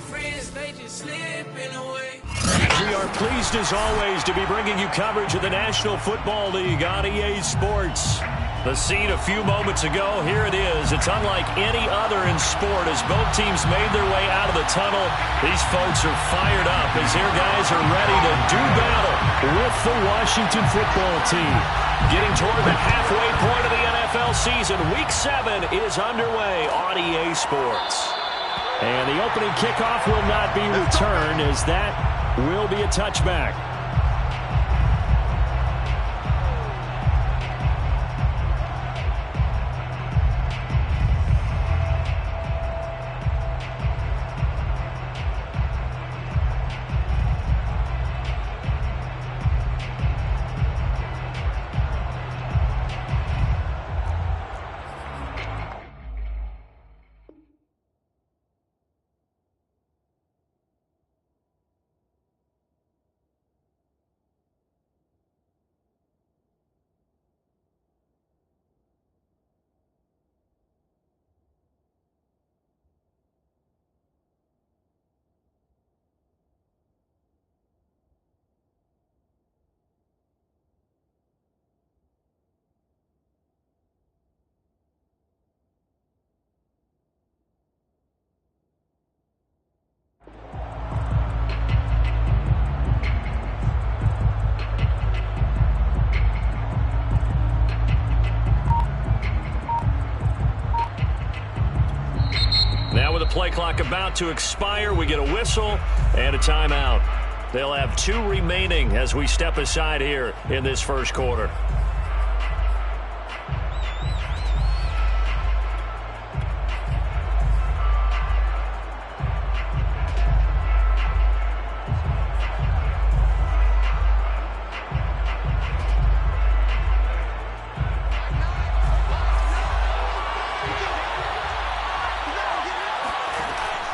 We are pleased as always to be bringing you coverage of the National Football League on EA Sports. The scene a few moments ago, here it is. It's unlike any other in sport as both teams made their way out of the tunnel. These folks are fired up as their guys are ready to do battle with the Washington football team. Getting toward the halfway point of the NFL season, Week 7 is underway on EA Sports. And the opening kickoff will not be returned as that will be a touchback. Play clock about to expire. We get a whistle and a timeout. They'll have 2 remaining as we step aside here in this first quarter.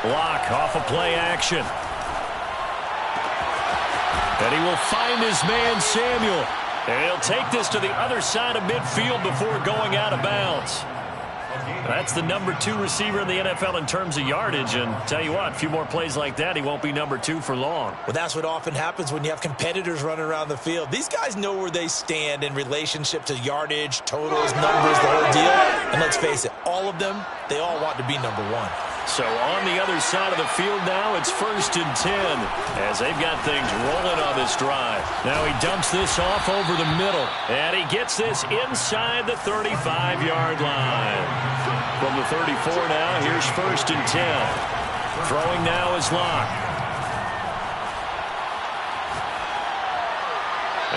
Block off of play action. And he will find his man, Samuel. And he'll take this to the other side of midfield before going out of bounds. That's the number 2 receiver in the NFL in terms of yardage. And tell you what, a few more plays like that, he won't be number 2 for long. Well, that's what often happens when you have competitors running around the field. These guys know where they stand in relationship to yardage, totals, numbers, the whole deal. And let's face it, all of them, they all want to be number 1. So on the other side of the field now, it's 1st and 10 as they've got things rolling on this drive. Now he dumps this off over the middle, and he gets this inside the 35-yard line. From the 34 now, here's 1st and 10. Throwing now is Locke.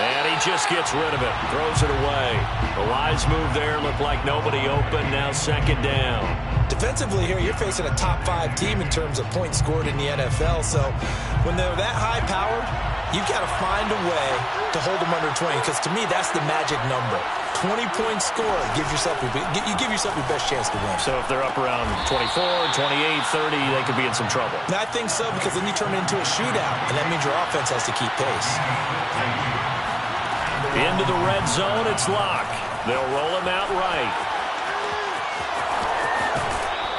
And he just gets rid of it, throws it away. The wise move there, looked like nobody open, now 2nd down. Defensively here, you're facing a top 5 team in terms of points scored in the NFL. So when they're that high-powered, you've got to find a way to hold them under 20. Because to me, that's the magic number. 20 points scored. You give yourself your best chance to win. So if they're up around 24, 28, 30, they could be in some trouble. And I think so, because then you turn it into a shootout, and that means your offense has to keep pace. Into the red zone, it's Locke. They'll roll him out right.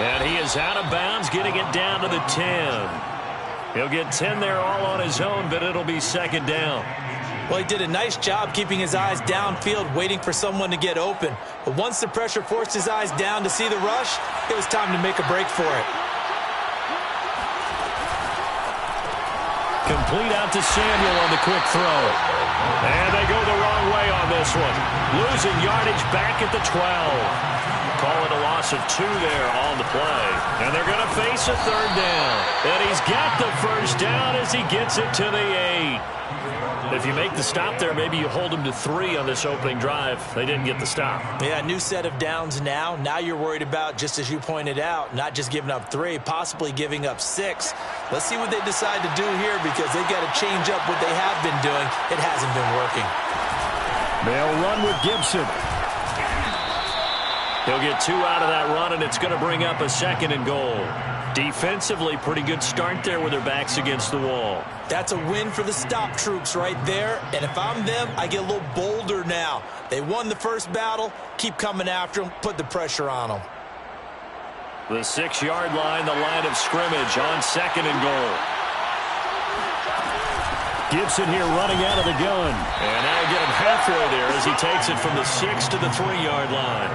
And he is out of bounds, getting it down to the 10. He'll get 10 there all on his own, but it'll be 2nd down. Well, he did a nice job keeping his eyes downfield, waiting for someone to get open. But once the pressure forced his eyes down to see the rush, it was time to make a break for it. Complete out to Samuel on the quick throw. And they go the wrong way on this one. Losing yardage back at the 12. Call it a loss of 2 there on the play. And they're going to face a 3rd down. And he's got the 1st down as he gets it to the 8. If you make the stop there, maybe you hold them to 3 on this opening drive. They didn't get the stop. Yeah, new set of downs now. Now you're worried about, just as you pointed out, not just giving up 3, possibly giving up 6. Let's see what they decide to do here, because they've got to change up what they have been doing. It hasn't been working. They'll run with Gibson. He'll get 2 out of that run, and it's going to bring up a 2nd and goal. Defensively, pretty good start there with their backs against the wall. That's a win for the stop troops right there. And if I'm them, I get a little bolder now. They won the first battle. Keep coming after them. Put the pressure on them. The 6-yard line, the line of scrimmage on 2nd and goal. Gibson here running out of the gun. And now get him halfway there as he takes it from the 6 to the 3-yard line.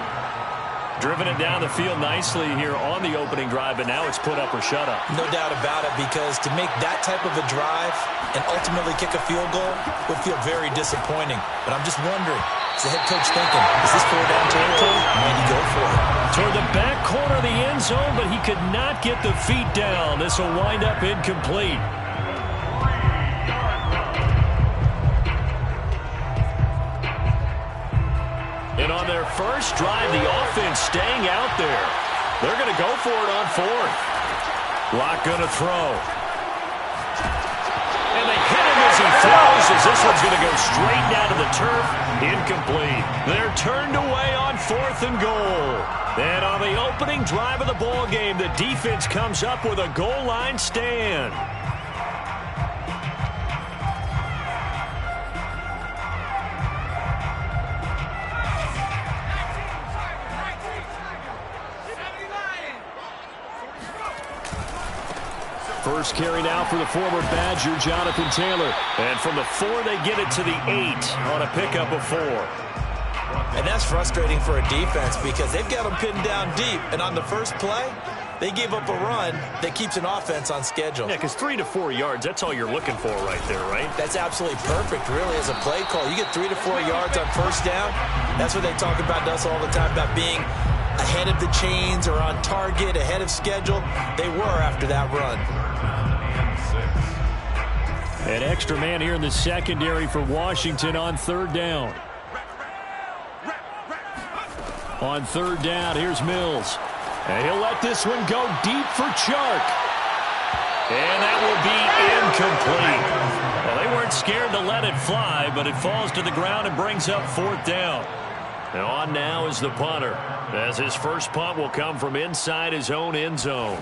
Driven it down the field nicely here on the opening drive, but now it's put up or shut up. No doubt about it, because to make that type of a drive and ultimately kick a field goal would feel very disappointing. But I'm just wondering, is the head coach thinking, is this 4-down territory? Might he go for it? Toward the back corner of the end zone, but he could not get the feet down. This will wind up incomplete. And on their first drive, the offense staying out there. They're going to go for it on 4th. Locke going to throw. And they hit him as he throws, as this one's going to go straight down to the turf. Incomplete. They're turned away on 4th and goal. And on the opening drive of the ball game, the defense comes up with a goal line stand. First carry now for the former Badger, Jonathan Taylor. And from the 4, they get it to the 8 on a pickup of 4. And that's frustrating for a defense because they've got them pinned down deep. And on the first play, they gave up a run that keeps an offense on schedule. Yeah, because 3 to 4 yards, that's all you're looking for right there, right? That's absolutely perfect, really, as a play call. You get 3 to 4 yards on first down. That's what they talk about us all the time, about being ahead of the chains or on target, ahead of schedule. They were after that run. An extra man here in the secondary for Washington on 3rd down. On 3rd down, here's Mills. And he'll let this one go deep for Chark. And that will be incomplete. Well, they weren't scared to let it fly, but it falls to the ground and brings up 4th down. And on now is the punter, as his first punt will come from inside his own end zone.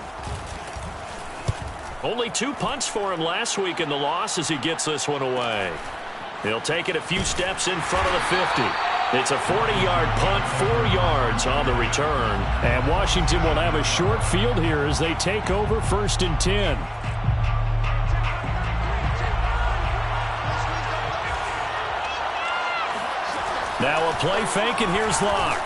Only 2 punts for him last week in the loss as he gets this one away. He'll take it a few steps in front of the 50. It's a 40-yard punt, 4 yards on the return. And Washington will have a short field here as they take over 1st and 10. Now a play fake, and here's Locke.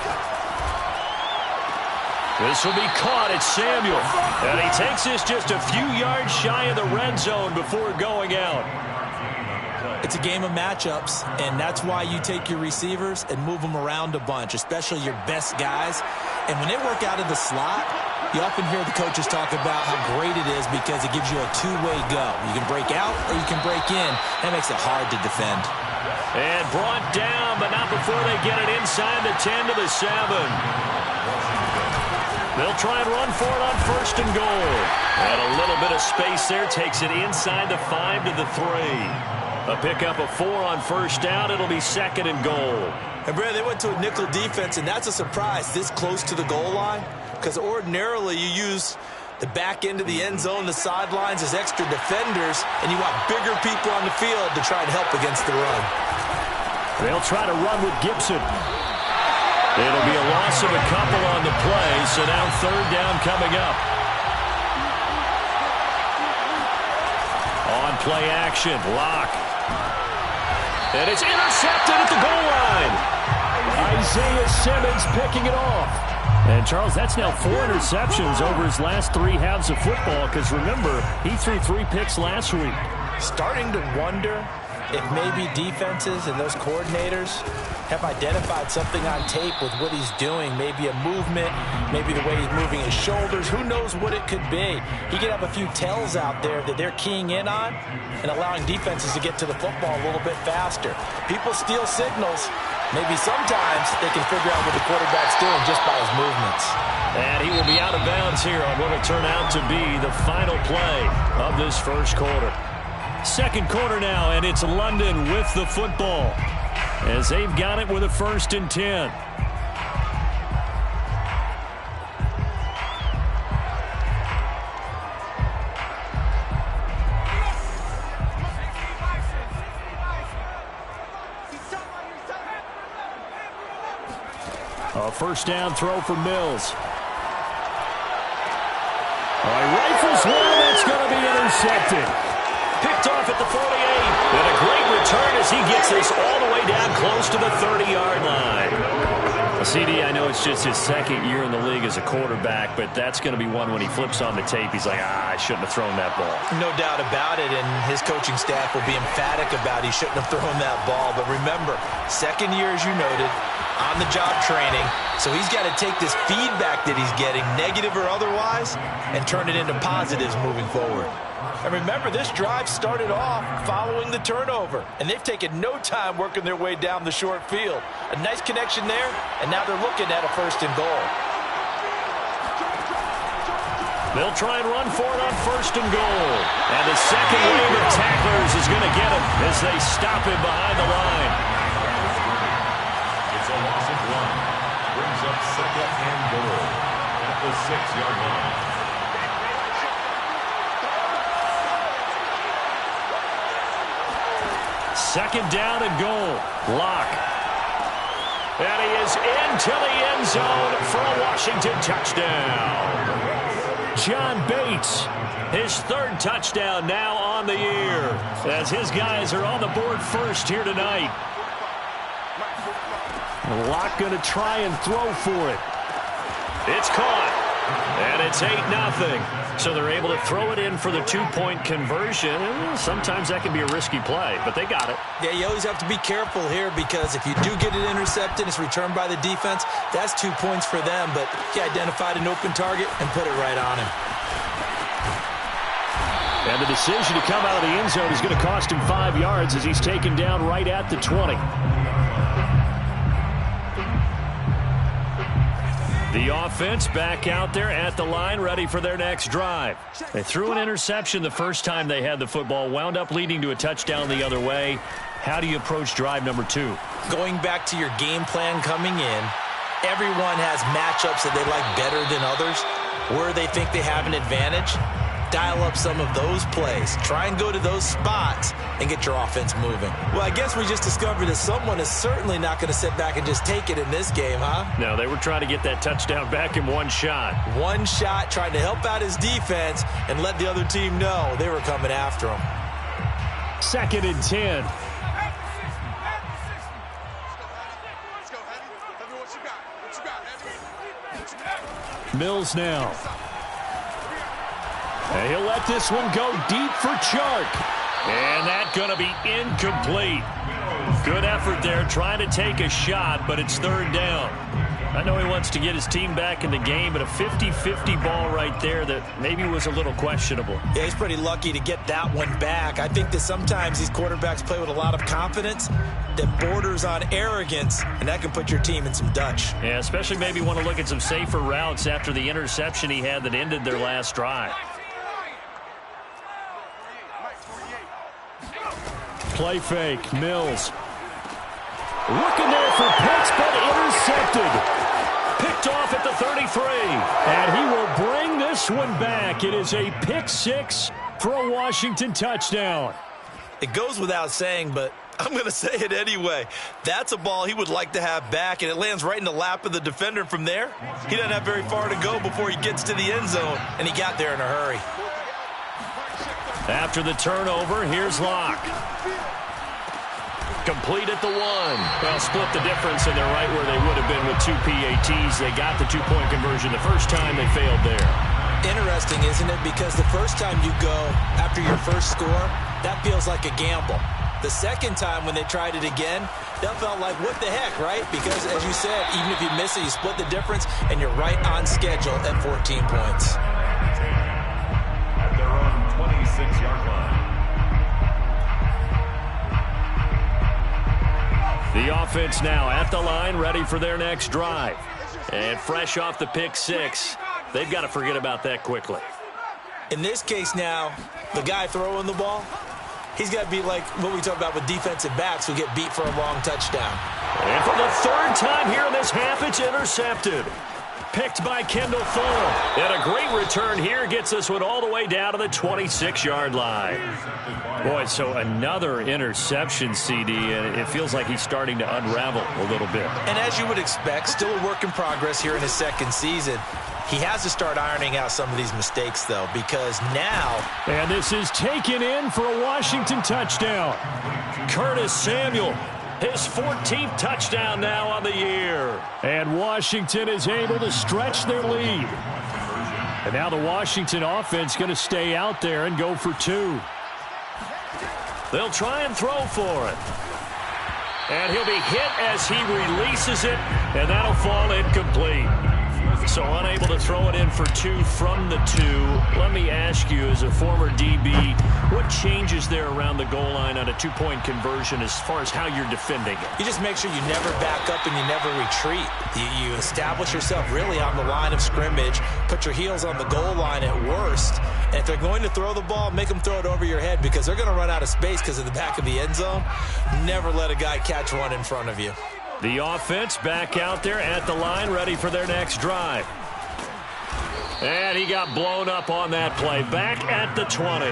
This will be caught. It's Samuel. And he takes this just a few yards shy of the red zone before going out. It's a game of matchups, and that's why you take your receivers and move them around a bunch, especially your best guys. And when they work out of the slot, you often hear the coaches talk about how great it is because it gives you a two-way go. You can break out or you can break in. That makes it hard to defend. And brought down, but not before they get it inside the 10 to the 7. They'll try and run for it on 1st and goal. And a little bit of space there takes it inside the 5 to the 3. A pickup of 4 on 1st down. It'll be 2nd and goal. And, Brad, they went to a nickel defense, and that's a surprise this close to the goal line because ordinarily you use the back end of the end zone, the sidelines as extra defenders, and you want bigger people on the field to try and help against the run. They'll try to run with Gibson. It'll be a loss of a couple on the play, so now 3rd down coming up. On play action, Locke. And it's intercepted at the goal line. Isaiah Simmons picking it off. And, Charles, that's now 4 interceptions over his last 3 halves of football because, remember, he threw 3 picks last week. Starting to wonder if maybe defenses and those coordinators have identified something on tape with what he's doing. Maybe a movement, maybe the way he's moving his shoulders. Who knows what it could be? He could have a few tells out there that they're keying in on and allowing defenses to get to the football a little bit faster. People steal signals. Maybe sometimes they can figure out what the quarterback's doing just by his movements. And he will be out of bounds here on what will turn out to be the final play of this first quarter. 2nd quarter now, and it's London with the football as they've got it with a 1st and 10. A 1st down throw for Mills. one that's going to be intercepted. Picked off at the 48. And a great return as he gets this all the way down close to the 30-yard line. CD, I know it's just his second year in the league as a quarterback, but that's going to be one when he flips on the tape. He's like, I shouldn't have thrown that ball. No doubt about it, and his coaching staff will be emphatic about he shouldn't have thrown that ball. But remember, second year, as you noted, on-the-job training, so he's got to take this feedback that he's getting, negative or otherwise, and turn it into positives moving forward. And remember, this drive started off following the turnover, and they've taken no time working their way down the short field. A nice connection there, and now they're looking at a 1st and goal. They'll try and run for it on 1st and goal. And the second wave of tacklers is going to get him as they stop him behind the line. It's a loss of 1. Brings up 2nd and goal at the 6-yard line. Second down and goal. Lock. And he is into the end zone for a Washington touchdown. John Bates, his 3rd touchdown now on the year, as his guys are on the board first here tonight. Lock going to try and throw for it. It's caught. And it's 8-0. So they're able to throw it in for the 2-point conversion. Sometimes that can be a risky play, but they got it. Yeah, you always have to be careful here because if you do get it intercepted, it's returned by the defense. That's 2 points for them, but he identified an open target and put it right on him. And the decision to come out of the end zone is going to cost him 5 yards as he's taken down right at the 20. The offense back out there at the line, ready for their next drive. They threw an interception the first time they had the football, wound up leading to a touchdown the other way. How do you approach drive number 2? Going back to your game plan coming in, everyone has matchups that they like better than others, where they think they have an advantage. Dial up some of those plays. Try and go to those spots and get your offense moving. Well, I guess we just discovered that someone is certainly not going to sit back and just take it in this game, huh? No, they were trying to get that touchdown back in one shot. One shot, trying to help out his defense and let the other team know they were coming after him. 2nd and 10. Mills now. And he'll let this one go deep for Chark. And that's going to be incomplete. Good effort there trying to take a shot, but it's 3rd down. I know he wants to get his team back in the game, but a 50-50 ball right there that maybe was a little questionable. Yeah, he's pretty lucky to get that one back. I think that sometimes these quarterbacks play with a lot of confidence that borders on arrogance, and that can put your team in some Dutch. Yeah, especially maybe want to look at some safer routes after the interception he had that ended their last drive. Play fake. Mills. Looking there for Pitts, but intercepted. Picked off at the 33. And he will bring this one back. It is a pick 6 for a Washington touchdown. It goes without saying, but I'm going to say it anyway. That's a ball he would like to have back, and it lands right in the lap of the defender. From there, he doesn't have very far to go before he gets to the end zone, and he got there in a hurry. After the turnover, here's Locke. Complete at the 1. Well, split the difference, and they're right where they would have been with 2 PATs. They got the 2-point conversion the first time. They failed there. Interesting, isn't it? Because the first time you go after your first score, that feels like a gamble. The second time when they tried it again, that felt like, what the heck, right? Because, as you said, even if you miss it, you split the difference, and you're right on schedule at 14 points. At their own 26-yard line. The offense now at the line, ready for their next drive. And fresh off the pick 6, they've got to forget about that quickly. In this case now, the guy throwing the ball, he's got to be like what we talk about with defensive backs who get beat for a long touchdown. And for the 3rd time here in this half, it's intercepted. Picked by Kendall Fuller. And a great return here gets this one all the way down to the 26-yard line. Boy, so another interception, CD, and it feels like he's starting to unravel a little bit. And as you would expect, still a work in progress here in his second season. He has to start ironing out some of these mistakes, though, because now... And this is taken in for a Washington touchdown. Curtis Samuel, his 14th touchdown now on the year. And Washington is able to stretch their lead. And now the Washington offense going to stay out there and go for 2. They'll try and throw for it. And he'll be hit as he releases it, and that'll fall incomplete. So unable to throw it in for 2 from the 2. Let me ask you, as a former DB, what changes there around the goal line on a 2-point conversion as far as how you're defending it? You just make sure you never back up and you never retreat. You establish yourself really on the line of scrimmage, put your heels on the goal line at worst, and if they're going to throw the ball, make them throw it over your head because they're going to run out of space because of the back of the end zone. Never let a guy catch one in front of you. The offense back out there at the line, ready for their next drive. And he got blown up on that play. Back at the 20.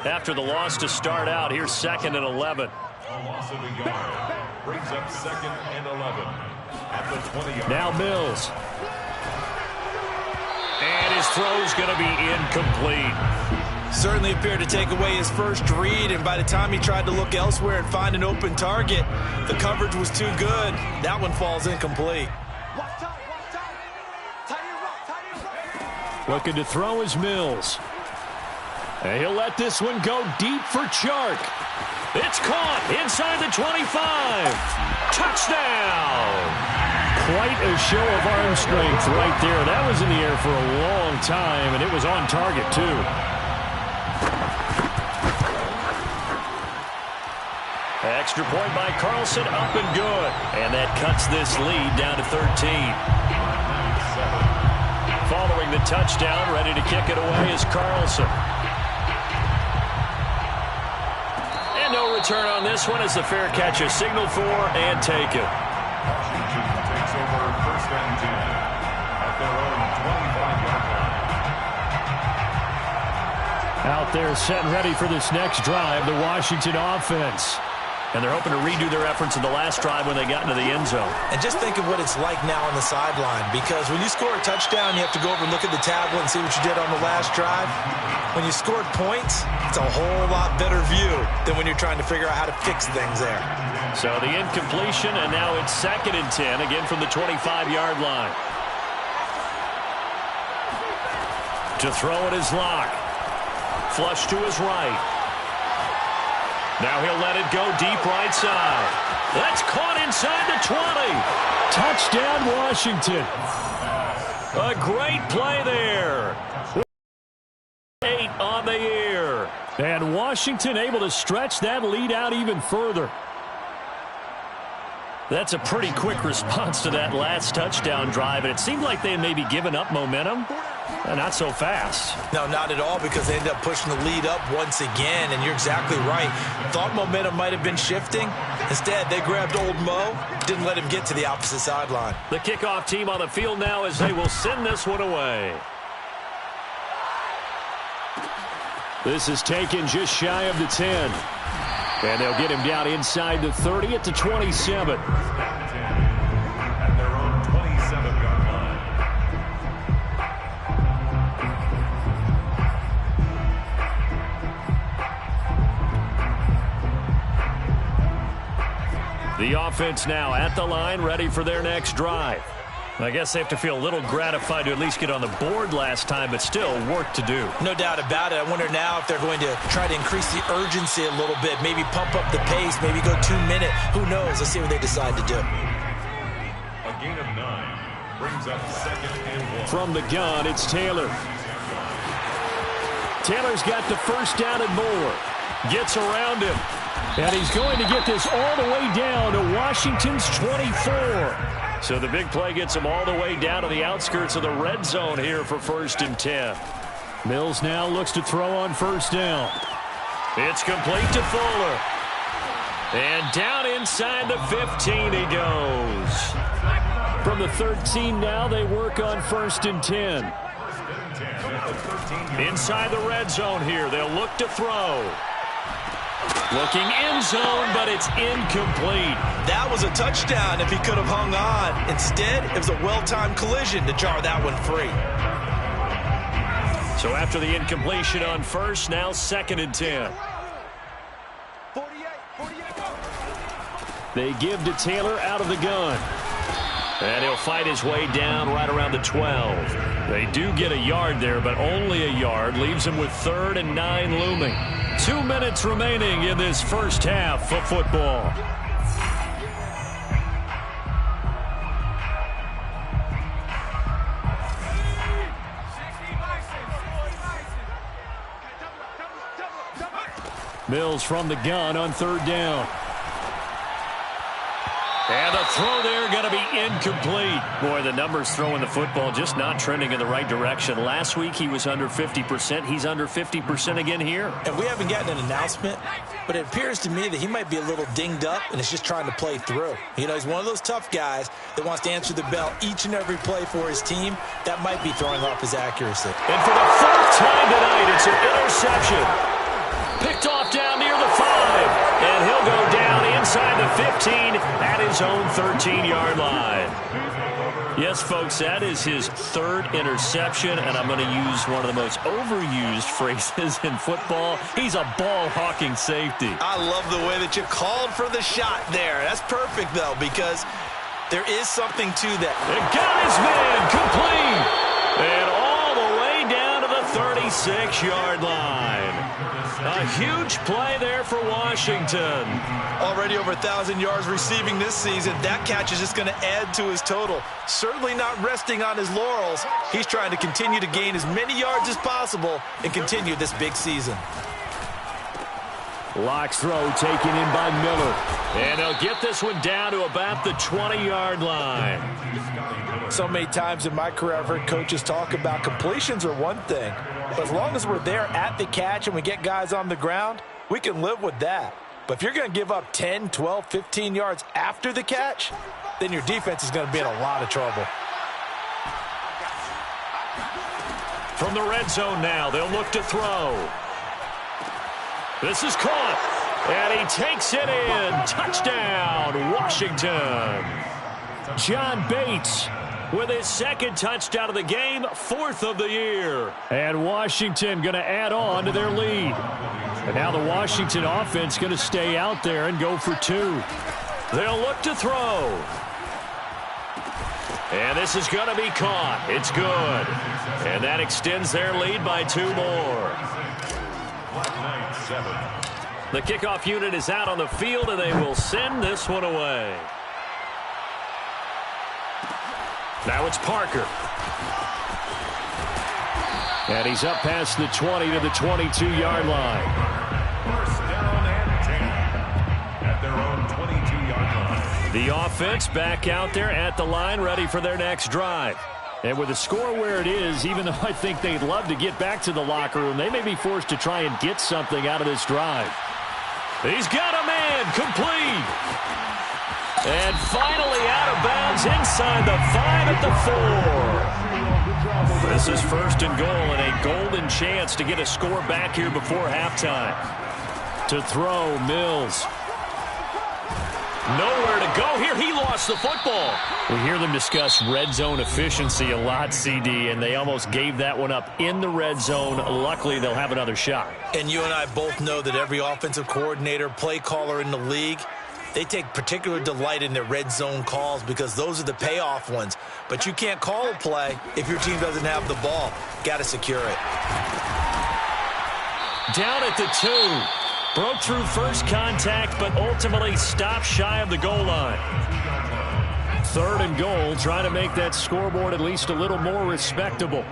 After the loss to start out, here's 2nd and 11. A loss of a yard. Brings up 2nd and 11 at the 20-yard. Now Mills. And his throw's going to be incomplete. Certainly appeared to take away his first read, and by the time he tried to look elsewhere and find an open target, the coverage was too good. That one falls incomplete. Looking to throw is Mills. And he'll let this one go deep for Chark. It's caught inside the 25. Touchdown! Quite a show of arm strength right there. That was in the air for a long time, and it was on target, too. Extra point by Carlson, up and good. And that cuts this lead down to 13. Following the touchdown, ready to kick it away is Carlson. And no return on this one as the fair catch is signaled for and taken. Washington takes over 1st and 10 at their own 25-yard line. Out there set and ready for this next drive, the Washington offense. And they're hoping to redo their efforts in the last drive when they got into the end zone. And just think of what it's like now on the sideline, because when you score a touchdown, you have to go over and look at the tablet and see what you did on the last drive. When you scored points, it's a whole lot better view than when you're trying to figure out how to fix things there. So the incompletion, and now it's 2nd and 10, again from the 25-yard line. To throw it is Locke. Flush to his right. Now he'll let it go deep right side. That's caught inside the 20. Touchdown, Washington. A great play there. 8 on the year. And Washington able to stretch that lead out even further. That's a pretty quick response to that last touchdown drive, and it seemed like they had maybe given up momentum. Not so fast. No, not at all, because they ended up pushing the lead up once again, and you're exactly right. Thought momentum might have been shifting. Instead, they grabbed old Mo, didn't let him get to the opposite sideline. The kickoff team on the field now as they will send this one away. This is taken just shy of the 10. And they'll get him down inside the 30 at the 27. At their own 27-yard line. The offense now at the line, ready for their next drive. I guess they have to feel a little gratified to at least get on the board last time, but still work to do. No doubt about it. I wonder now if they're going to try to increase the urgency a little bit, maybe pump up the pace, maybe go 2-minute. Who knows? Let's see what they decide to do. A gain of 9 brings up 2nd and 1. From the gun, it's Taylor. Taylor's got the first down and more. Gets around him. And he's going to get this all the way down to Washington's 24. So the big play gets him all the way down to the outskirts of the red zone here for 1st and 10. Mills now looks to throw on 1st down. It's complete to Fuller. And down inside the 15 he goes. From the 13 now, they work on 1st and 10. Inside the red zone here, they'll look to throw. Looking end zone, but it's incomplete. That was a touchdown if he could have hung on. Instead, it was a well-timed collision to jar that one free. So after the incompletion on first, now 2nd and 10. They give to Taylor out of the gun. And he'll fight his way down right around the 12. They do get a yard there, but only a yard. Leaves him with 3rd and 9 looming. 2 minutes remaining in this first half of football. Mills from the gun on 3rd down. And the throw there going to be incomplete. Boy, the numbers throwing the football just not trending in the right direction. Last week he was under 50%. He's under 50% again here. And we haven't gotten an announcement, but it appears to me that he might be a little dinged up and is just trying to play through. You know, he's one of those tough guys that wants to answer the bell each and every play for his team. That might be throwing off his accuracy. And for the 4th time tonight, it's an interception. Picked off down near the 5. And he'll go down inside the 15 at his own 13-yard line. Yes, folks, that is his 3rd interception, and I'm going to use one of the most overused phrases in football. He's a ball-hawking safety. I love the way that you called for the shot there. That's perfect, though, because there is something to that. It got his man complete. And all the way down to the 36-yard line. A huge play there for Washington. Already over 1,000 yards receiving this season. That catch is just going to add to his total. Certainly not resting on his laurels. He's trying to continue to gain as many yards as possible and continue this big season. Lock's throw taken in by Miller. And they'll get this one down to about the 20-yard line. So many times in my career I've heard coaches talk about completions are one thing. But as long as we're there at the catch and we get guys on the ground, we can live with that. But if you're going to give up 10, 12, 15 yards after the catch, then your defense is going to be in a lot of trouble. From the red zone now, they'll look to throw. This is caught, and he takes it in. Touchdown, Washington. John Bates with his 2nd touchdown of the game, 4th of the year. And Washington going to add on to their lead. And now the Washington offense going to stay out there and go for 2. They'll look to throw. And this is going to be caught. It's good. And that extends their lead by 2 more. The kickoff unit is out on the field, and they will send this one away. Now it's Parker. And he's up past the 20 to the 22-yard line. First down and 10 at their own 22-yard line. The offense back out there at the line, ready for their next drive. And with the score where it is, even though I think they'd love to get back to the locker room, they may be forced to try and get something out of this drive. He's got a man complete. And finally out of bounds inside the 5 at the 4. This is 1st and goal and a golden chance to get a score back here before halftime. To throw, Mills. Nowhere to go here. He lost the football. We hear them discuss red zone efficiency a lot, CD, and they almost gave that one up in the red zone. Luckily, they'll have another shot. And you and I both know that every offensive coordinator, play caller in the league, they take particular delight in their red zone calls because those are the payoff ones. But you can't call a play if your team doesn't have the ball. Got to secure it. Down at the 2. Broke through first contact, but ultimately stopped shy of the goal line. 3rd and goal, trying to make that scoreboard at least a little more respectable.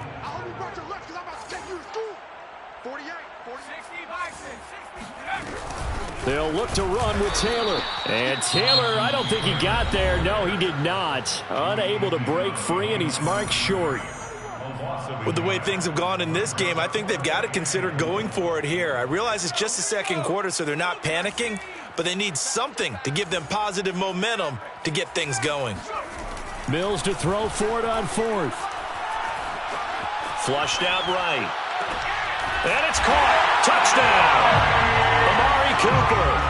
They'll look to run with Taylor. And Taylor, I don't think he got there. No, he did not. Unable to break free, and he's marked short. With the way things have gone in this game, I think they've got to consider going for it here. I realize it's just the 2nd quarter, so they're not panicking, but they need something to give them positive momentum to get things going. Mills to throw for it on 4th. Flushed out right. And it's caught. Touchdown. Amari Cooper.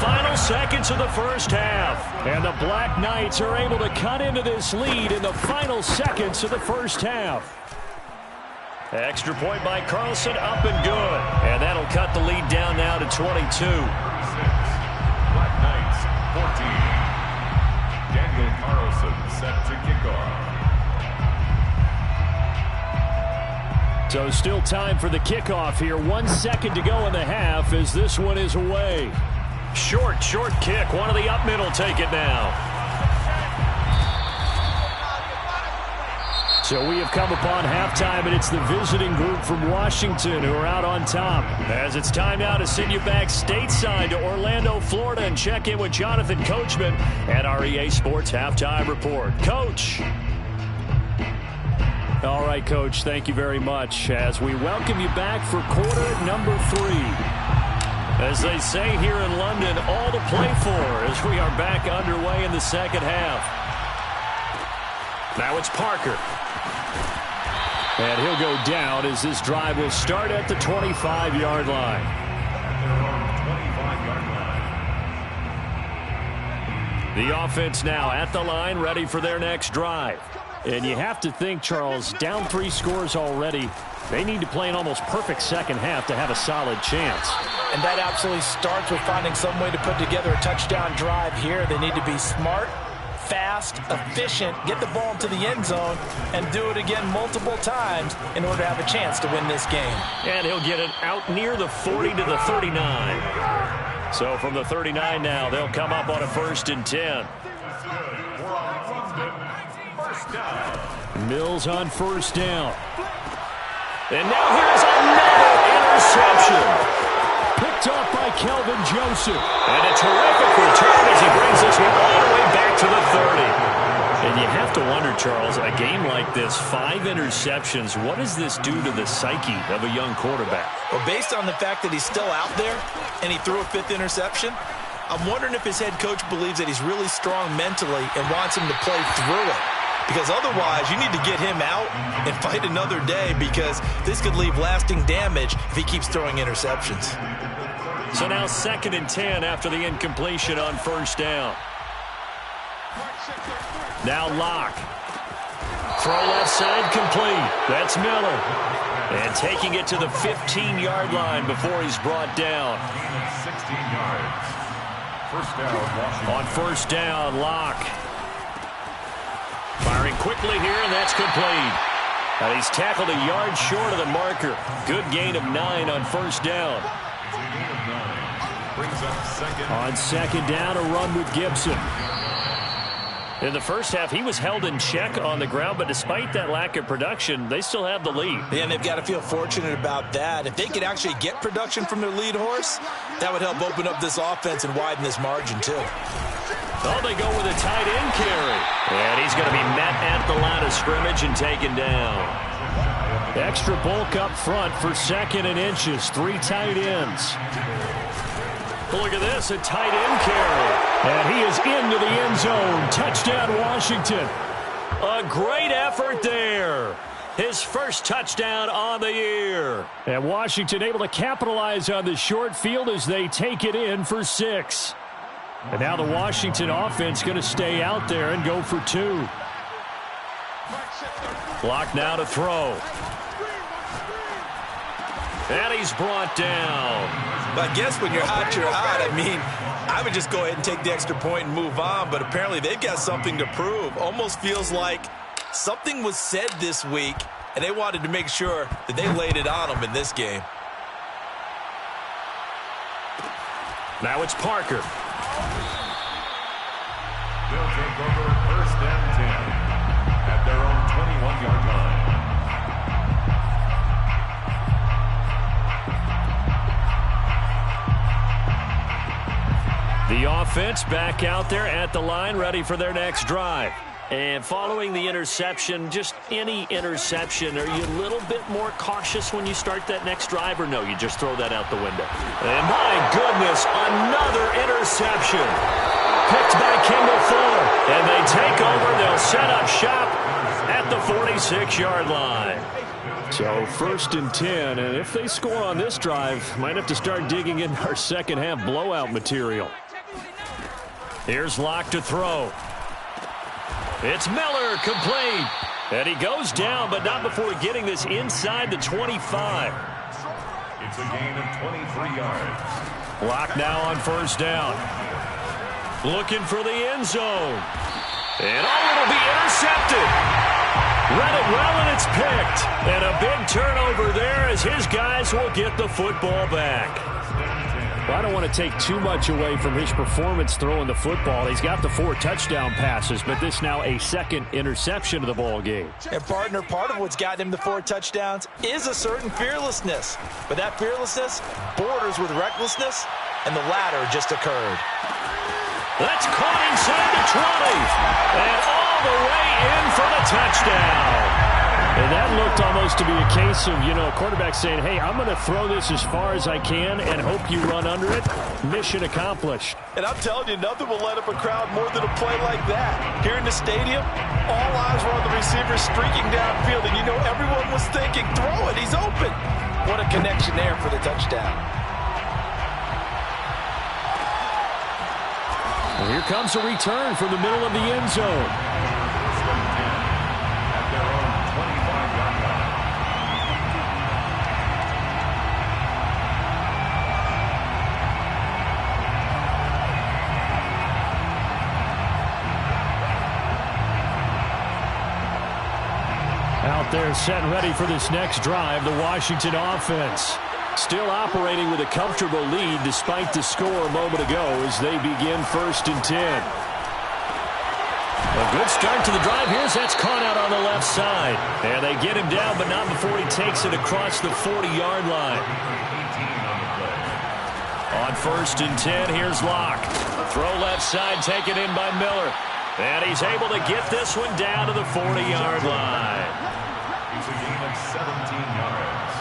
final seconds of the first half. And the Black Knights are able to cut into this lead in the final seconds of the first half. Extra point by Carlson, up and good. And that'll cut the lead down now to 22. Black Knights, 14. Daniel Carlson set to kick off. So still time for the kickoff here. 1 second to go in the half as this one is away. Short kick. One of the up middle take it now. So we have come upon halftime, and it's the visiting group from Washington who are out on top. As it's time now to send you back stateside to Orlando, Florida, and check in with Jonathan Coachman at our EA Sports Halftime Report. Coach. All right, Coach, thank you very much as we welcome you back for quarter number 3. As they say here in London, all to play for as we are back underway in the second half. Now it's Parker. And he'll go down as this drive will start at the 25-yard line. The offense now at the line, ready for their next drive. And you have to think, Charles, down 3 scores already. They need to play an almost perfect second half to have a solid chance. And that absolutely starts with finding some way to put together a touchdown drive here. They need to be smart, fast, efficient, get the ball into the end zone, and do it again multiple times in order to have a chance to win this game. And he'll get it out near the 40 to the 39. So from the 39 now, they'll come up on a 1st and 10. Mills on 1st down. And now here's another interception. Picked off by Kelvin Joseph. And a terrific return as he brings this one all the way back to the 30. And you have to wonder, Charles, a game like this, 5 interceptions, what does this do to the psyche of a young quarterback? Well, based on the fact that he's still out there and he threw a 5th interception, I'm wondering if his head coach believes that he's really strong mentally and wants him to play through it. Because otherwise, you need to get him out and fight another day because this could leave lasting damage if he keeps throwing interceptions. So now 2nd and 10 after the incompletion on 1st down. Now Locke. Throw left side complete. That's Miller. And taking it to the 15-yard line before he's brought down. 16 yards. 1st down, Washington. On 1st down, Locke. Firing quickly here, and that's complete. And he's tackled a yard short of the marker. Good gain of 9 on 1st down. It's a gain of 9. Brings up 2nd. On 2nd down, a run with Gibson. In the first half, he was held in check on the ground, but despite that lack of production, they still have the lead. Yeah, and they've got to feel fortunate about that. If they could actually get production from their lead horse, that would help open up this offense and widen this margin, too. Oh, they go with a tight end carry. And he's going to be met at the line of scrimmage and taken down. Extra bulk up front for 2nd and inches. 3 tight ends. Look at this, a tight end carry. And he is into the end zone. Touchdown, Washington. A great effort there. His first touchdown on the year. And Washington able to capitalize on the short field as they take it in for 6. And now the Washington offense going to stay out there and go for 2. Clock now to throw. And he's brought down. But I guess when you're hot, you're hot. I mean, I would just go ahead and take the extra point and move on, but apparently they've got something to prove. Almost feels like something was said this week, and they wanted to make sure that they laid it on them in this game. Now it's Parker. They'll take over 1st and 10 at their own 21-yard line. The offense back out there at the line, ready for their next drive. And following the interception, just any interception, are you a little bit more cautious when you start that next drive, or no, you just throw that out the window? And my goodness, another interception. Picked by Kendall Fuller. And they take over. They'll set up shop at the 46-yard line. So 1st and 10, and if they score on this drive, might have to start digging in our second half blowout material. Here's Locke to throw. It's Miller, complete. And he goes down, but not before getting this inside the 25. It's a gain of 23 yards. Locke now on first down. Looking for the end zone. And it'll be intercepted. Read it well, and it's picked. And a big turnover there as his guys will get the football back. Well, I don't want to take too much away from his performance throwing the football. He's got the 4 touchdown passes, but this now a second interception of the ball game. And, partner, part of what's gotten him the 4 touchdowns is a certain fearlessness. But that fearlessness borders with recklessness, and the latter just occurred. That's caught inside the 20. And all the way in for the touchdown. And that looked almost to be a case of, a quarterback saying, hey, I'm going to throw this as far as I can and hope you run under it. Mission accomplished. And I'm telling you, nothing will light up a crowd more than a play like that. Here in the stadium, all eyes were on the receiver streaking downfield, and everyone was thinking, throw it, he's open. What a connection there for the touchdown. And here comes a return from the middle of the end zone. Out there set and ready for this next drive, the Washington offense. Still operating with a comfortable lead despite the score a moment ago as they begin 1st and 10. A good start to the drive. Here's that's caught out on the left side. And they get him down, but not before he takes it across the 40-yard line. On 1st and 10, here's Locke. Throw left side, taken in by Miller. And he's able to get this one down to the 40-yard line. It's a gain of 17 yards.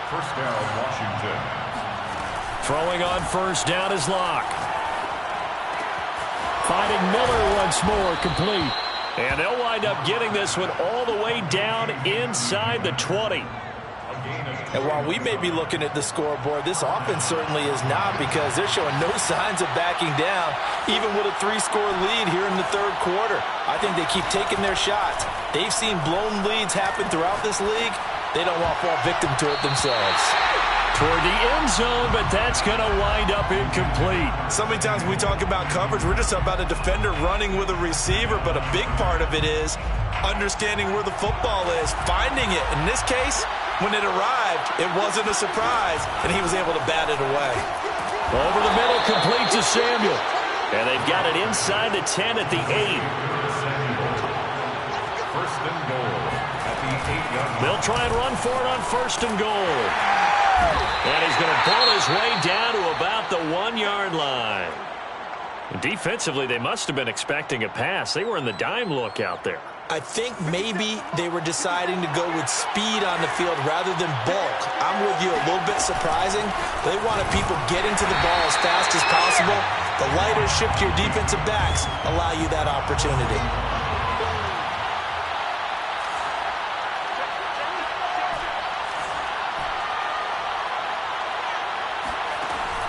First down, Washington. Throwing on first down is Locke. Finding Miller once more, complete. And they'll wind up getting this one all the way down inside the 20. And while we may be looking at the scoreboard, this offense certainly is not, because they're showing no signs of backing down, even with a 3-score lead here in the 3rd quarter. I think they keep taking their shots. They've seen blown leads happen throughout this league. They don't want to fall victim to it themselves. Toward the end zone, but that's going to wind up incomplete. So many times we talk about coverage, we're just about a defender running with a receiver, but a big part of it is understanding where the football is, finding it. In this case, when it arrived, it wasn't a surprise, and he was able to bat it away. Over the middle, complete to Samuel. And they've got it inside the 10 at the 8. First and goal at the 8-yard line. They'll try and run for it on 1st and goal. And he's going to pull his way down to about the 1-yard line. Defensively, they must have been expecting a pass. They were in the dime look out there. I think maybe they were deciding to go with speed on the field rather than bulk. I'm with you, a little bit surprising. They wanted people getting to the ball as fast as possible. The lighter shift to your defensive backs allow you that opportunity.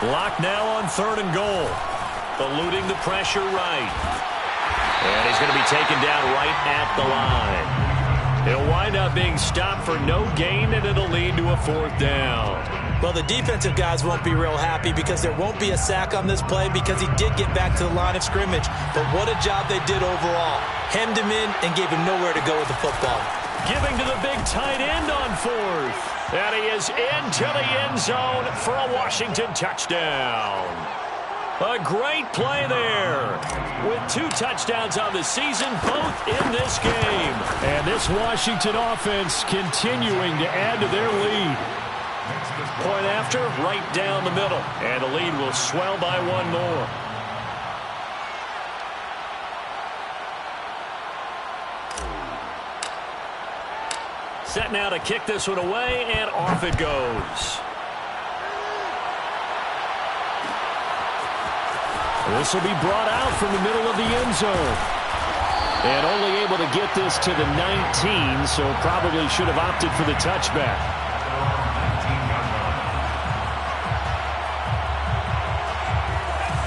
Locke now on 3rd and goal. Eluding the pressure right. And he's going to be taken down right at the line. He'll wind up being stopped for no gain, and it'll lead to a 4th down. Well, the defensive guys won't be real happy because there won't be a sack on this play because he did get back to the line of scrimmage. But what a job they did overall. Hemmed him in and gave him nowhere to go with the football. Giving to the big tight end on 4th. And he is into the end zone for a Washington touchdown. A great play there. With 2 touchdowns on the season, both in this game. And this Washington offense continuing to add to their lead. Point after, right down the middle. And the lead will swell by 1 more. Set now to kick this one away, and off it goes. This will be brought out from the middle of the end zone. And only able to get this to the 19, so probably should have opted for the touchback.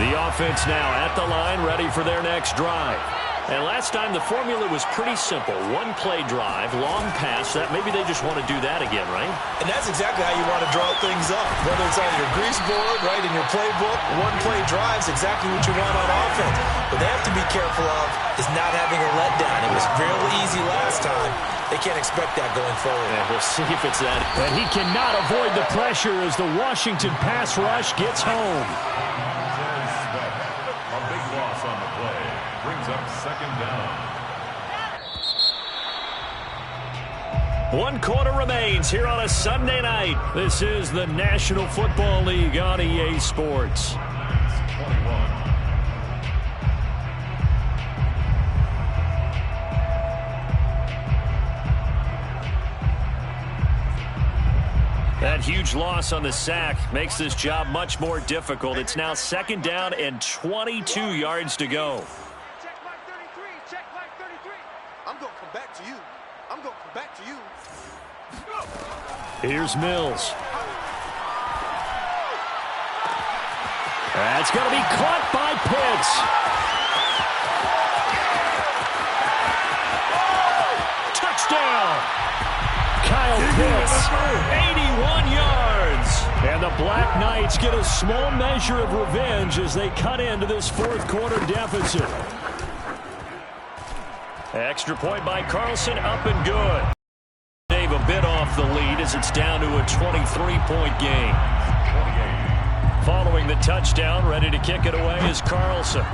The offense now at the line, ready for their next drive. And last time the formula was pretty simple. One play drive, long pass. That maybe they just want to do that again, right? And that's exactly how you want to draw things up. Whether it's on your grease board, right, in your playbook, one play drive is exactly what you want on offense. What they have to be careful of is not having a letdown. It was fairly easy last time. They can't expect that going forward. Yeah, we'll see if it's that. And he cannot avoid the pressure as the Washington pass rush gets home. A big loss on the play. Brings up second down. 1 quarter remains here on a Sunday night. This is the National Football League on EA Sports. 21. That huge loss on the sack makes this job much more difficult. It's now second down and 22 yards to go. Check mark 33. Check mark 33. I'm going to come back to you. I'm going to come back to you. Here's Mills. That's going to be caught by Pitts. Touchdown! Kyle Pitts, 81 yards. And the Black Knights get a small measure of revenge as they cut into this fourth quarter deficit. Extra point by Carlson, up and good. Dave a bit off the lead as it's down to a 23-point game. Following the touchdown, ready to kick it away is Carlson.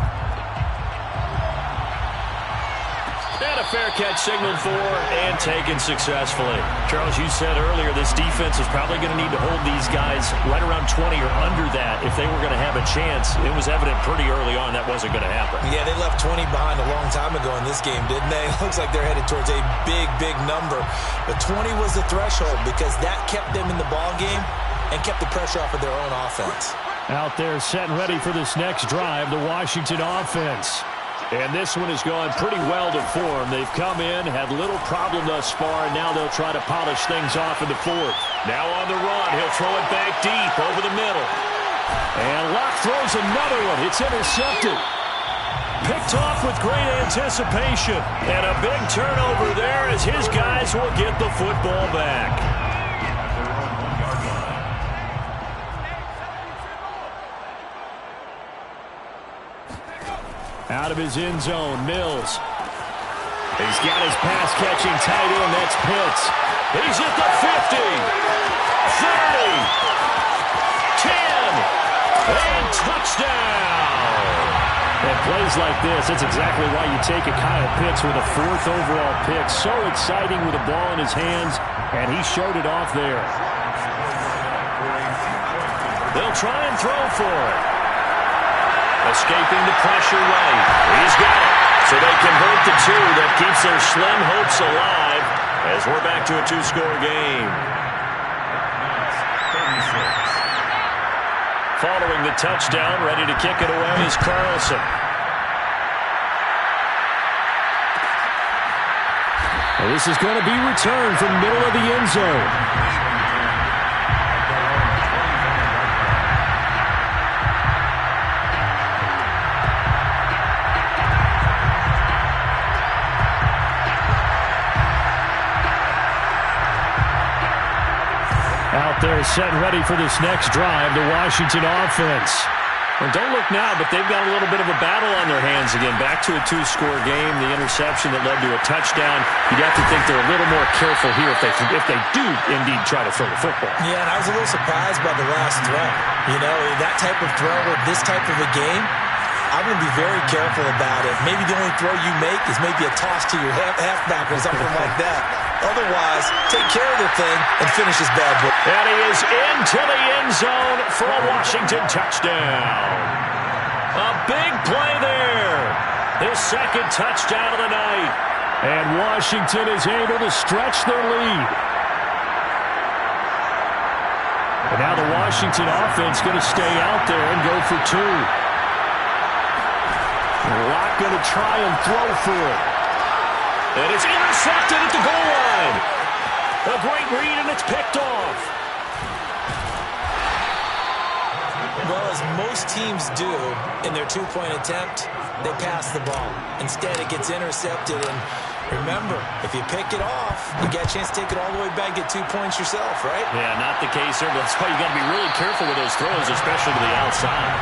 And a fair catch signaled for and taken successfully. Charles, you said earlier this defense is probably going to need to hold these guys right around 20 or under that if they were going to have a chance. It was evident pretty early on that wasn't going to happen. Yeah, they left 20 behind a long time ago in this game, didn't they? It looks like they're headed towards a big, big number. But 20 was the threshold because that kept them in the ball game and kept the pressure off of their own offense. Out there set and ready for this next drive, the Washington offense. And this one has gone pretty well to form. They've come in, had little problem thus far, and now they'll try to polish things off in the fourth. Now on the run, he'll throw it back deep over the middle. And Locke throws another one. It's intercepted. Picked off with great anticipation. And a big turnover there as his guys will get the football back. Out of his end zone, Mills. He's got his pass-catching tight end. That's Pitts. He's at the 50, 30, 10, and touchdown. And plays like this, that's exactly why you take a Kyle Pitts with a 4th overall pick. So exciting with the ball in his hands, and he showed it off there. They'll try and throw for it. Escaping the pressure right. He's got it. So they convert the 2. That keeps their slim hopes alive as we're back to a 2-score game. Following the touchdown, ready to kick it away is Carlson. Well, this is going to be returned from the middle of the end zone. Out there set and ready for this next drive, the Washington offense. Well, don't look now, but they've got a little bit of a battle on their hands again. Back to a 2-score game. The interception that led to a touchdown. You'd have to think they're a little more careful here if they do indeed try to throw the football. Yeah, and I was a little surprised by the last throw. You know, that type of throw with this type of a game, I'm going to be very careful about it. Maybe the only throw you make is maybe a toss to your halfback or something like that. Otherwise, take care of the thing and finish this bad boy. And he is into the end zone for a Washington touchdown. A big play there. His second touchdown of the night. And Washington is able to stretch their lead. And now the Washington offense going to stay out there and go for 2. Locke going to try and throw for it. And it's intercepted at the goal line. A great read, and it's picked off. Well, as as most teams do in their two-point attempt, they pass the ball. Instead, it gets intercepted. And remember, if you pick it off, you get a chance to take it all the way back and get 2 points yourself, right? Yeah, not the case here, but that's why you got to be really careful with those throws, especially to the outside.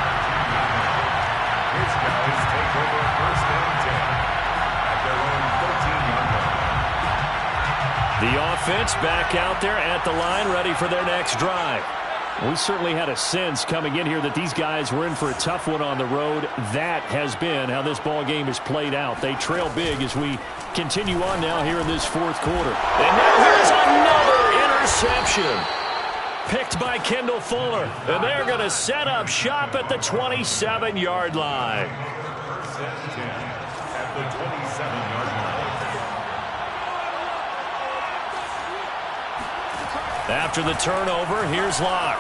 His guys take over first and 10 at their own 13-yard line. The offense back out there at the line, ready for their next drive. We certainly had a sense coming in here that these guys were in for a tough one on the road. That has been how this ball game has played out. They trail big as we continue on now here in this fourth quarter. And now here's another interception. Picked by Kendall Fuller. And they're going to set up shop at the 27-yard line. First and 10 at the 27-yard line. After the turnover, here's Locke.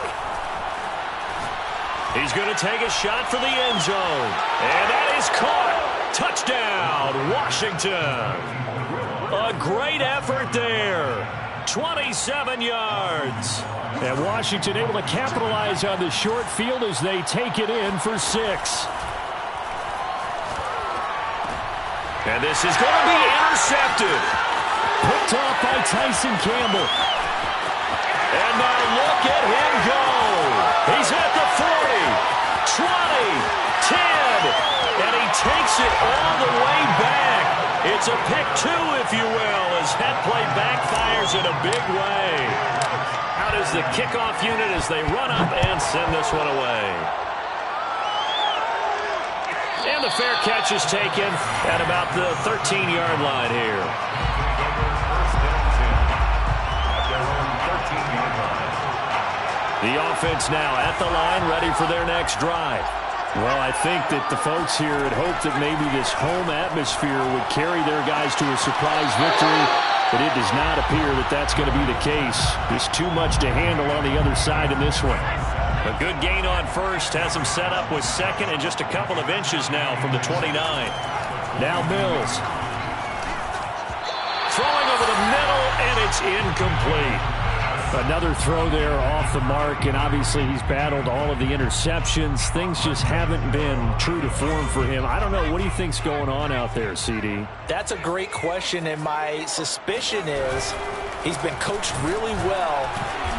He's going to take a shot for the end zone. And that is caught. Touchdown, Washington. A great effort there. 27 yards. And Washington able to capitalize on the short field as they take it in for 6. And this is going to be intercepted. Picked off by Tyson Campbell. And now look at him go. He's at the 40, 20, 10, and he takes it all the way back. It's a pick 2, if you will, as that play backfires in a big way. How does the kickoff unit as they run up and send this one away? And the fair catch is taken at about the 13-yard line here. The offense now at the line, ready for their next drive. Well, I think that the folks here had hoped that maybe this home atmosphere would carry their guys to a surprise victory, but it does not appear that that's going to be the case. There's too much to handle on the other side in this one. A good gain on first has him set up with second and just a couple of inches now from the 29. Now Mills. Throwing over the middle, and it's incomplete. Another throw there off the mark, and obviously he's battled all of the interceptions. Things just haven't been true to form for him. I don't know. What do you think's going on out there, CD? That's a great question, and my suspicion is he's been coached really well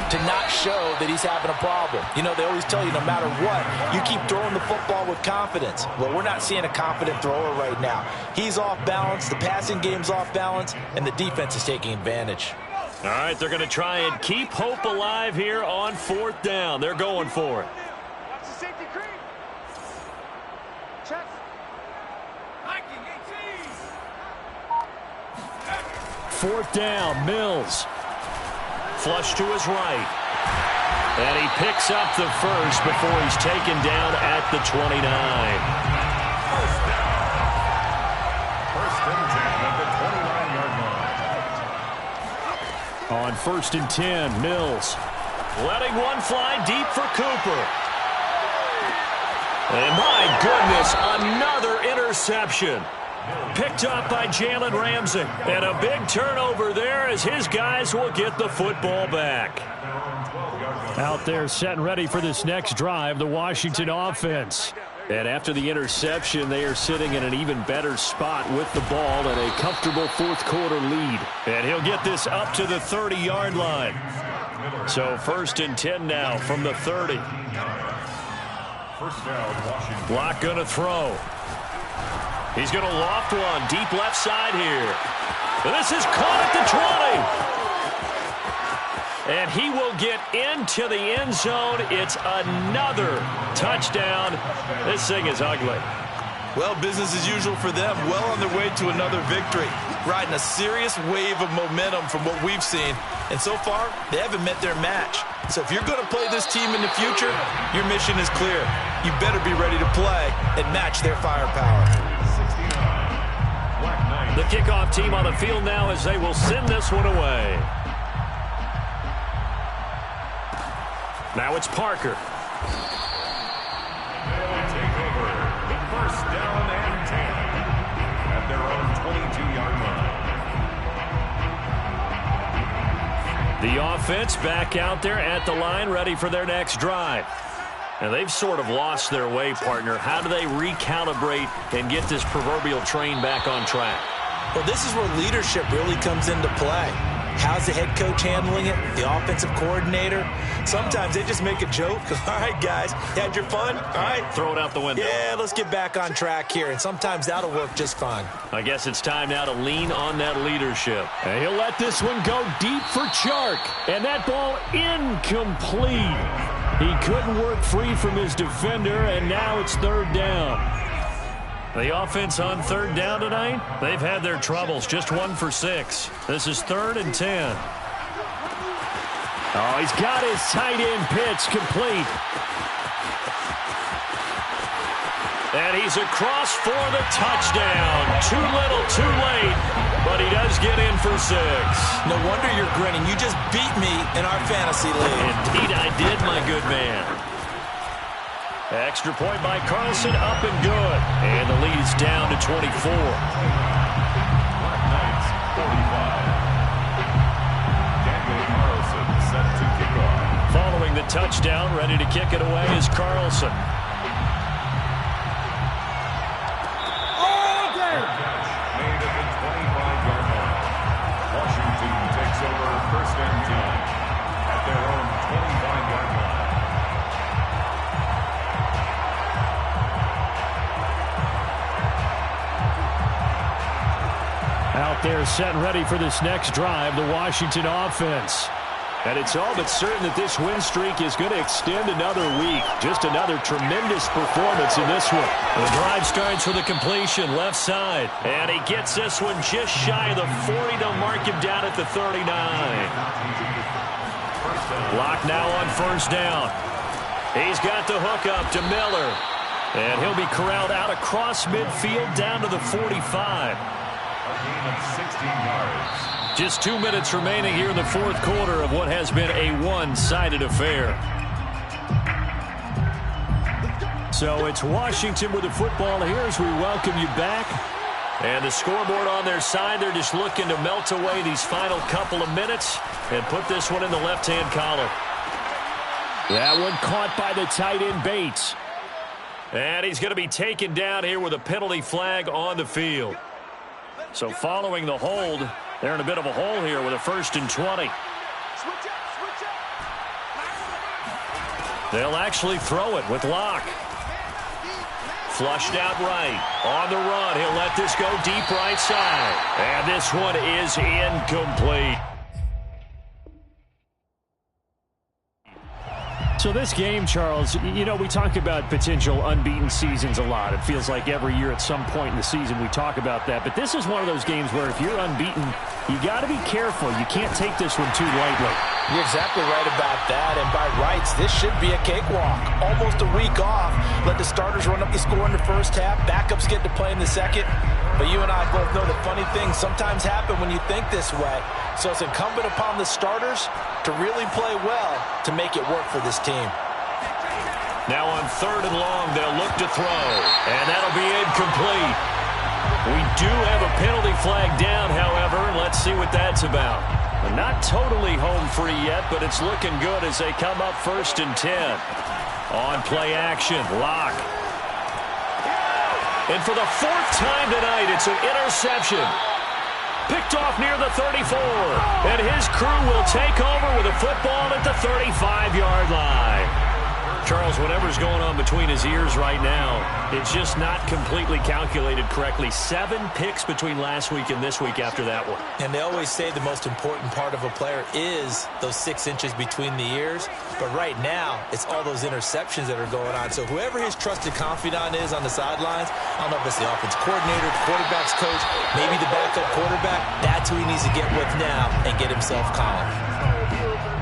to not show that he's having a problem. You know, they always tell you no matter what, you keep throwing the football with confidence. Well, we're not seeing a confident thrower right now. He's off balance, the passing game's off balance, and the defense is taking advantage. All right, they're going to try and keep hope alive here on 4th down. They're going for it. Watch the safety creep. Check. Hiking 18. 4th down, Mills. Flush to his right. And he picks up the first before he's taken down at the 29. First down. First and 10 at the 29-yard line. On 1st and 10, Mills. Letting one fly deep for Cooper. And my goodness, another interception. Picked up by Jalen Ramsey. And a big turnover there as his guys will get the football back. Out there set and ready for this next drive, the Washington offense. And after the interception, they are sitting in an even better spot with the ball and a comfortable fourth quarter lead. And he'll get this up to the 30-yard line. So 1st and 10 now from the 30. First down, Washington. Locke going to throw. He's going to loft one deep left side here. And this is caught at the 20. And he will get into the end zone. It's another touchdown. This thing is ugly. Well, business as usual for them. Well on their way to another victory. Riding a serious wave of momentum from what we've seen. And so far, they haven't met their match. So if you're going to play this team in the future, your mission is clear. You better be ready to play and match their firepower. 69. Black Knight. The kickoff team on the field now as they will send this one away. Now it's Parker. They'll take over the first down and 10 at their own 22-yard line. The offense back out there at the line, ready for their next drive. And they've sort of lost their way, partner. How do they recalibrate and get this proverbial train back on track? Well, this is where leadership really comes into play. How's the head coach handling it? The offensive coordinator? Sometimes they just make a joke. All right, guys, you had your fun? All right. Throw it out the window. Yeah, let's get back on track here. And sometimes that'll work just fine. I guess it's time now to lean on that leadership. And he'll let this one go deep for Chark. And that ball incomplete. He couldn't work free from his defender, and now it's third down. The offense on third down tonight, they've had their troubles. Just 1 for 6. This is 3rd and 10. Oh, he's got his tight end pitch complete. And he's across for the touchdown. Too little, too late, but he does get in for 6. No wonder you're grinning. You just beat me in our fantasy league. Indeed I did, my good man. Extra point by Carlson, up and good. And the lead is down to 24. Black Knights, 45. Daniel Carlson set to kick off. Following the touchdown, ready to kick it away is Carlson. Made at the 25-yard line. Washington takes over 1st and 10 at their own 25-yard line. Out there set and ready for this next drive, the Washington offense. And it's all but certain that this win streak is going to extend another week. Just another tremendous performance in this one. The drive starts with a completion left side. And he gets this one just shy of the 40. They'll mark him down at the 39. Lock now on 1st down. He's got the hook up to Miller. And he'll be corralled out across midfield down to the 45. A gain of 16 yards. Just 2 minutes remaining here in the 4th quarter of what has been a one-sided affair. So it's Washington with the football here as we welcome you back. And the scoreboard on their side, they're just looking to melt away these final couple of minutes and put this one in the left-hand column. That one caught by the tight end Bates. And he's going to be taken down here with a penalty flag on the field. So following the hold, they're in a bit of a hole here with a 1st and 20. They'll actually throw it with Locke. Flushed out right. On the run, he'll let this go deep right side. And this one is incomplete. So this game, Charles, you know, we talk about potential unbeaten seasons a lot. It feels like every year at some point in the season we talk about that. But this is one of those games where if you're unbeaten, you got to be careful. You can't take this one too lightly. You're exactly right about that, and by rights, this should be a cakewalk. Almost a week off. Let the starters run up the score in the first half. Backups get to play in the second. But you and I both know that funny things sometimes happen when you think this way. So it's incumbent upon the starters to really play well to make it work for this team. Now on 3rd and long, they'll look to throw. And that'll be incomplete. We do have a penalty flag down, however, and let's see what that's about. Not totally home free yet, but it's looking good as they come up 1st and 10. On play action, Locke. And for the 4th time tonight, it's an interception. Picked off near the 34. And his crew will take over with a football at the 35-yard line. Charles, whatever's going on between his ears right now, it's just not completely calculated correctly. 7 picks between last week and this week after that one. And they always say the most important part of a player is those 6 inches between the ears. But right now, it's all those interceptions that are going on. So whoever his trusted confidant is on the sidelines, I don't know if it's the offense coordinator, the quarterback's coach, maybe the backup quarterback, that's who he needs to get with now and get himself calm.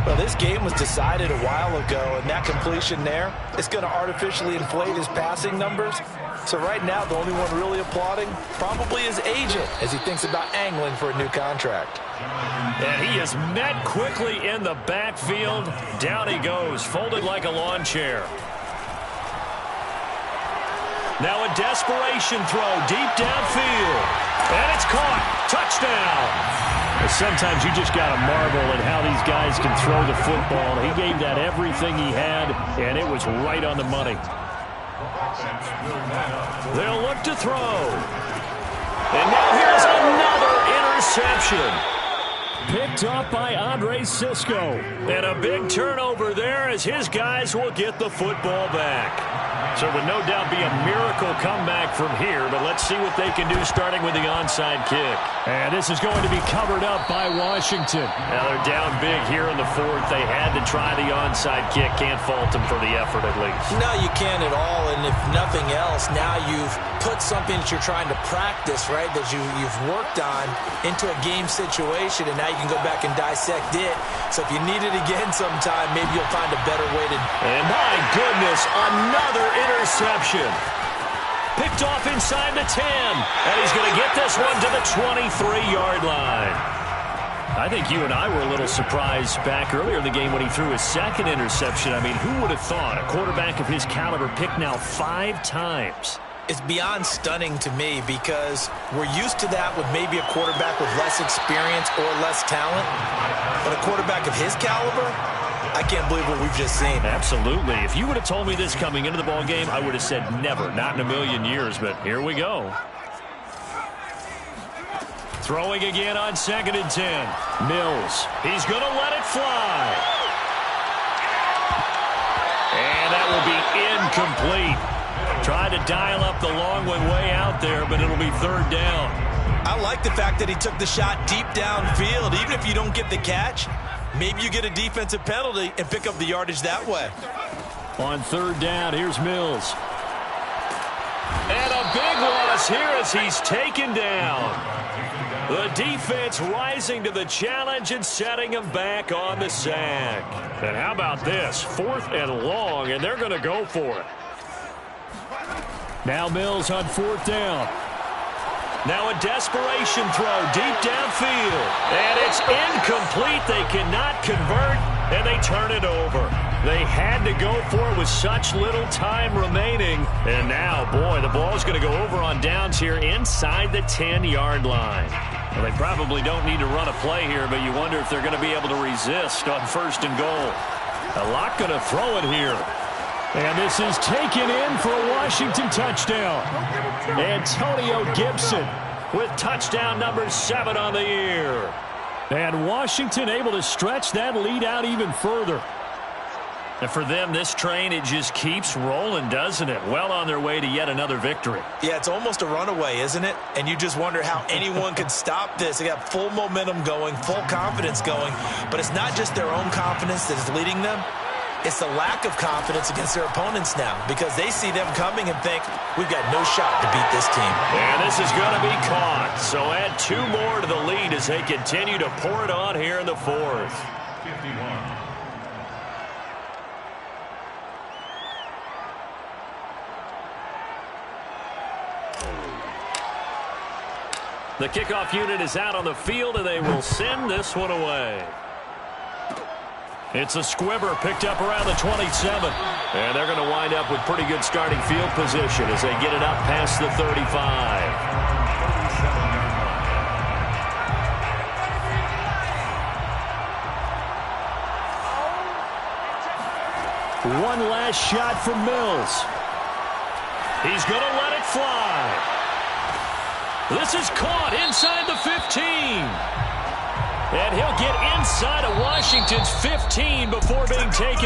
Well, this game was decided a while ago, and that completion there is going to artificially inflate his passing numbers. So right now, the only one really applauding probably his agent as he thinks about angling for a new contract. And he is met quickly in the backfield. Down he goes, folded like a lawn chair. Now a desperation throw deep downfield. And it's caught. Touchdown. Sometimes you just got to marvel at how these guys can throw the football. He gave that everything he had, and it was right on the money. They'll look to throw. And now here's another interception. Picked off by Andre Cisco. And a big turnover there as his guys will get the football back. So it would no doubt be a miracle comeback from here, but let's see what they can do starting with the onside kick. And this is going to be covered up by Washington. Now they're down big here in the fourth. They had to try the onside kick. Can't fault them for the effort at least. No, you can't at all, and if nothing else, now you've put something that you're trying to practice, right, that you've worked on into a game situation, and now you can go back and dissect it. So if you need it again sometime, maybe you'll find a better way to... And my goodness, another interception. Picked off inside the 10. And he's going to get this one to the 23-yard line. I think you and I were a little surprised back earlier in the game when he threw his second interception. I mean, who would have thought a quarterback of his caliber picked now 5 times? It's beyond stunning to me because we're used to that with maybe a quarterback with less experience or less talent. But a quarterback of his caliber, I can't believe what we've just seen. Absolutely. If you would have told me this coming into the ball game, I would have said never, not in a million years. But here we go. Throwing again on 2nd and 10. Mills. He's going to let it fly. And that will be incomplete. Tried to dial up the long one way out there, but it'll be 3rd down. I like the fact that he took the shot deep downfield. Even if you don't get the catch, maybe you get a defensive penalty and pick up the yardage that way. On 3rd down, here's Mills. And a big loss here as he's taken down. The defense rising to the challenge and setting him back on the sack. And how about this? 4th and long, and they're going to go for it. Now Mills on 4th down. Now a desperation throw deep downfield. And it's incomplete. They cannot convert, and they turn it over. They had to go for it with such little time remaining. And now, boy, the ball's going to go over on downs here inside the 10-yard line. Well, they probably don't need to run a play here, but you wonder if they're going to be able to resist on 1st and goal. A lot going to throw it here. And this is taken in for a Washington touchdown. Antonio Gibson with touchdown number 7 on the year. And Washington able to stretch that lead out even further. And for them, this train, it just keeps rolling, doesn't it? Well on their way to yet another victory. Yeah, it's almost a runaway, isn't it? And you just wonder how anyone could stop this. They got full momentum going, full confidence going. But it's not just their own confidence that is leading them. It's the lack of confidence against their opponents now because they see them coming and think, we've got no shot to beat this team. And this is going to be caught. So add 2 more to the lead as they continue to pour it on here in the 4th. 51. The kickoff unit is out on the field, and they will send this one away. It's a squibber picked up around the 27. And they're going to wind up with pretty good starting field position as they get it up past the 35. One last shot from Mills. He's going to let it fly. This is caught inside the 15. And he'll get inside of Washington's 15 before being taken